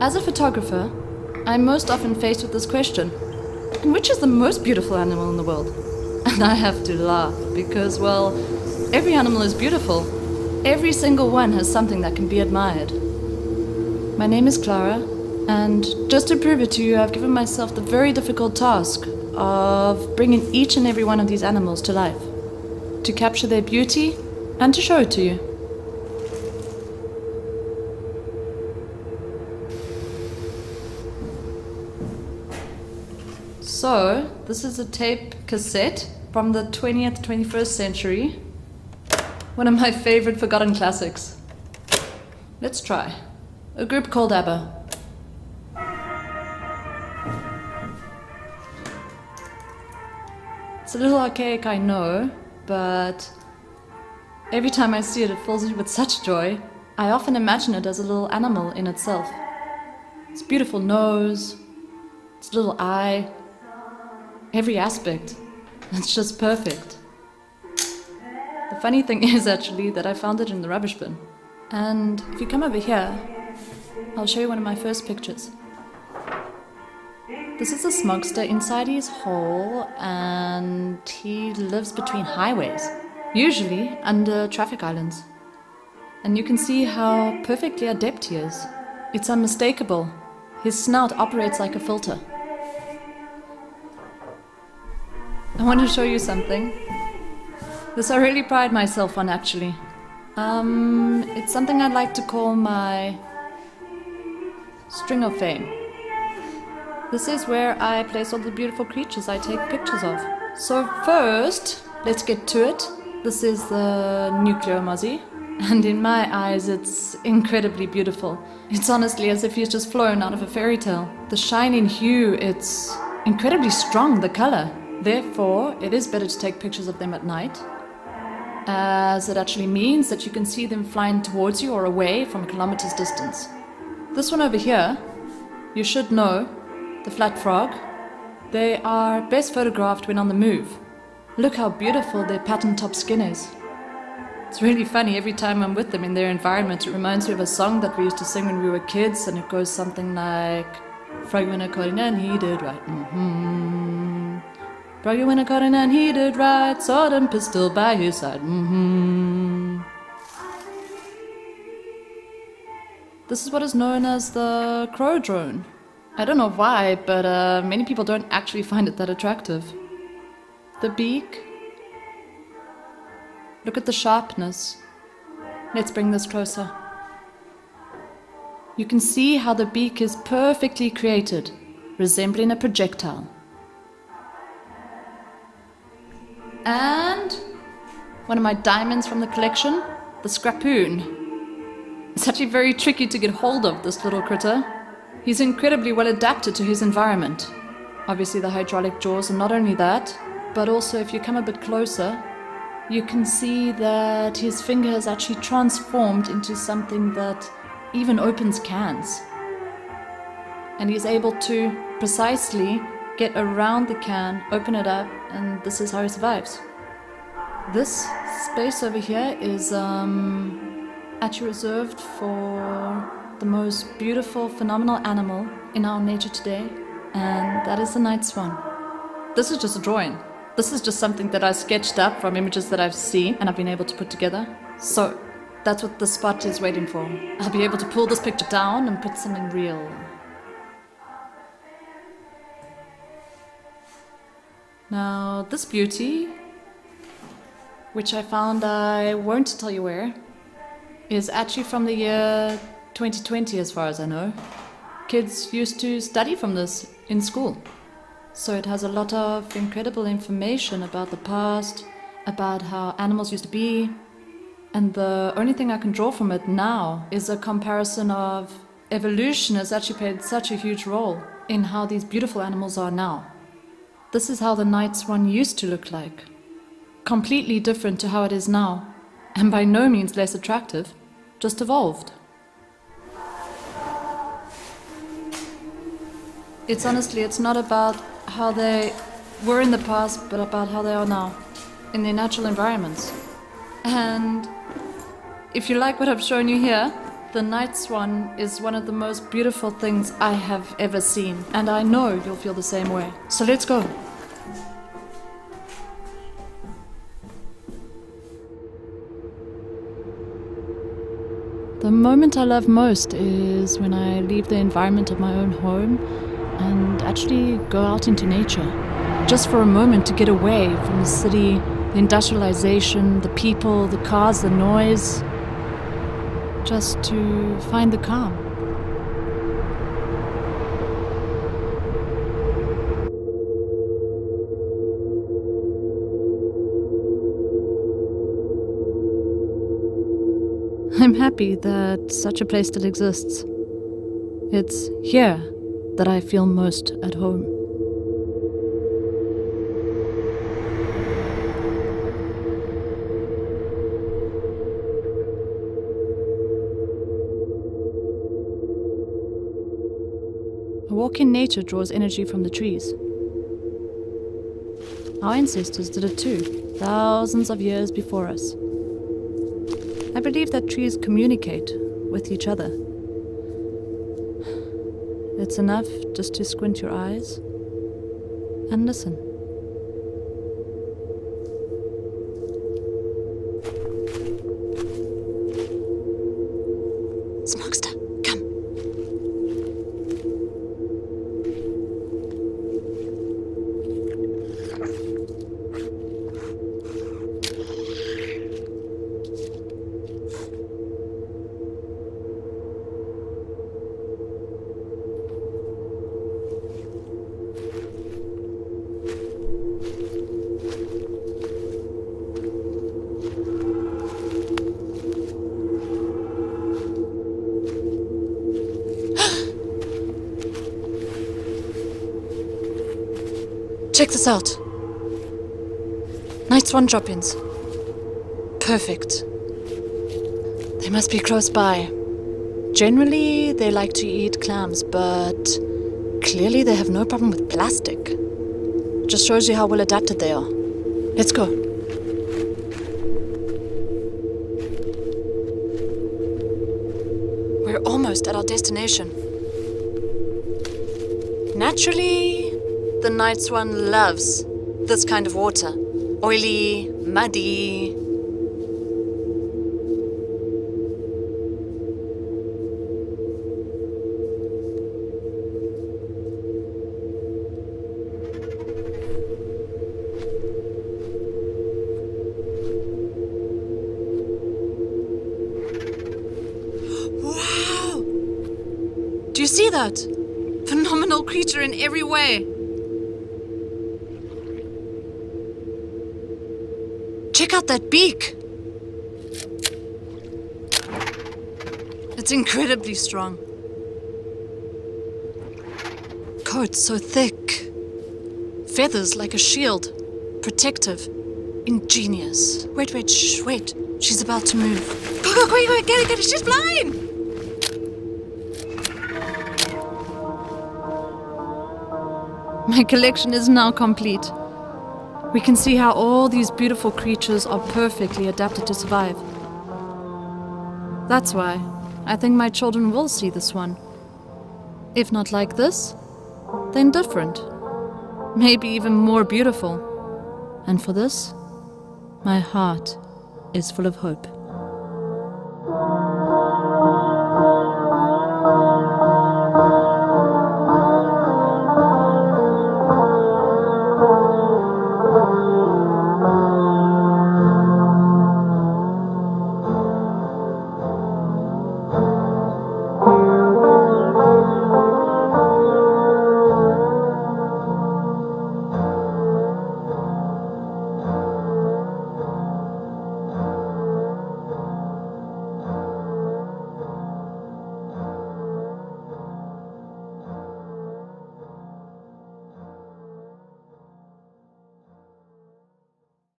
As a photographer, I'm most often faced with this question: which is the most beautiful animal in the world? And I have to laugh because, well, every animal is beautiful. Every single one has something that can be admired. My name is Clara, and just to prove it to you, I've given myself the very difficult task of bringing each and every one of these animals to life, to capture their beauty and to show it to you. So, this is a tape cassette from the 20th, 21st century. One of my favorite forgotten classics. Let's try. A group called ABBA. It's a little archaic, I know, but every time I see it, it fills me with such joy. I often imagine it as a little animal in itself. Its beautiful nose, its little eye, every aspect. It's just perfect. The funny thing is actually that I found it in the rubbish bin. And if you come over here, I'll show you one of my first pictures. This is a smugster. Inside he's whole and he lives between highways, usually under traffic islands. And you can see how perfectly adept he is. It's unmistakable. His snout operates like a filter. I want to show you something. This I really pride myself on, actually. It's something I'd like to call my string of fame. This is where I place all the beautiful creatures I take pictures of. So first, let's get to it. This is the nuclear mozzie, and in my eyes it's incredibly beautiful. It's honestly as if he's just flown out of a fairy tale. The shining hue, it's incredibly strong, the color. Therefore, it is better to take pictures of them at night, as it actually means that you can see them flying towards you or away from a kilometer's distance. This one over here, you should know, the flat frog, they are best photographed when on the move. Look how beautiful their pattern-top skin is. It's really funny, every time I'm with them in their environment, it reminds me of a song that we used to sing when we were kids, and it goes something like, Frog went according and he did right, Froggy went according and he did right, sword and pistol by his side, This is what is known as the crow drone. I don't know why, but many people don't actually find it that attractive. The beak. Look at the sharpness. Let's bring this closer. You can see how the beak is perfectly created, resembling a projectile. And one of my diamonds from the collection, the scrapoon. It's actually very tricky to get hold of, this little critter. He's incredibly well adapted to his environment. Obviously the hydraulic jaws, and not only that, but also if you come a bit closer, you can see that his finger is actually transformed into something that even opens cans. And he's able to precisely get around the can, open it up, and this is how he survives. This space over here is actually reserved for the most beautiful, phenomenal animal in our nature today, and that is the night swan. This is just a drawing. This is just something that I sketched up from images that I've seen and I've been able to put together. So that's what the spot is waiting for. I'll be able to pull this picture down and put something real. Now, this beauty, which I found, I won't tell you where, is actually from the year 2020 as far as I know. Kids used to study from this in school. So it has a lot of incredible information about the past, about how animals used to be. And the only thing I can draw from it now is a comparison of evolution has actually played such a huge role in how these beautiful animals are now. This is how the night swan used to look like. Completely different to how it is now, and by no means less attractive, just evolved. It's not about how they were in the past, but about how they are now, in their natural environments. And if you like what I've shown you here, The night swan is one of the most beautiful things I have ever seen, and I know you'll feel the same way. So let's go. The moment I love most is when I leave the environment of my own home and actually go out into nature. Just for a moment to get away from the city, the industrialization, the people, the cars, the noise. Just to find the calm. I'm happy that such a place still exists. It's here that I feel most at home. A walk in nature draws energy from the trees. Our ancestors did it too, thousands of years before us. I believe that trees communicate with each other. It's enough just to squint your eyes and listen. Smokester, come. Check this out. Night swan drop-ins. Perfect. They must be close by. Generally, they like to eat clams, but clearly they have no problem with plastic. Just shows you how well adapted they are. Let's go. We're almost at our destination. Naturally, the night swan loves this kind of water. Oily, muddy. Wow! Do you see that? Phenomenal creature in every way. Check out that beak! It's incredibly strong. Coat so thick. Feathers like a shield. Protective. Ingenious. Wait, shh, wait. She's about to move. Go, quick, get it, she's flying! My collection is now complete. We can see how all these beautiful creatures are perfectly adapted to survive. That's why I think my children will see the swan. If not like this, then different. Maybe even more beautiful. And for this, my heart is full of hope.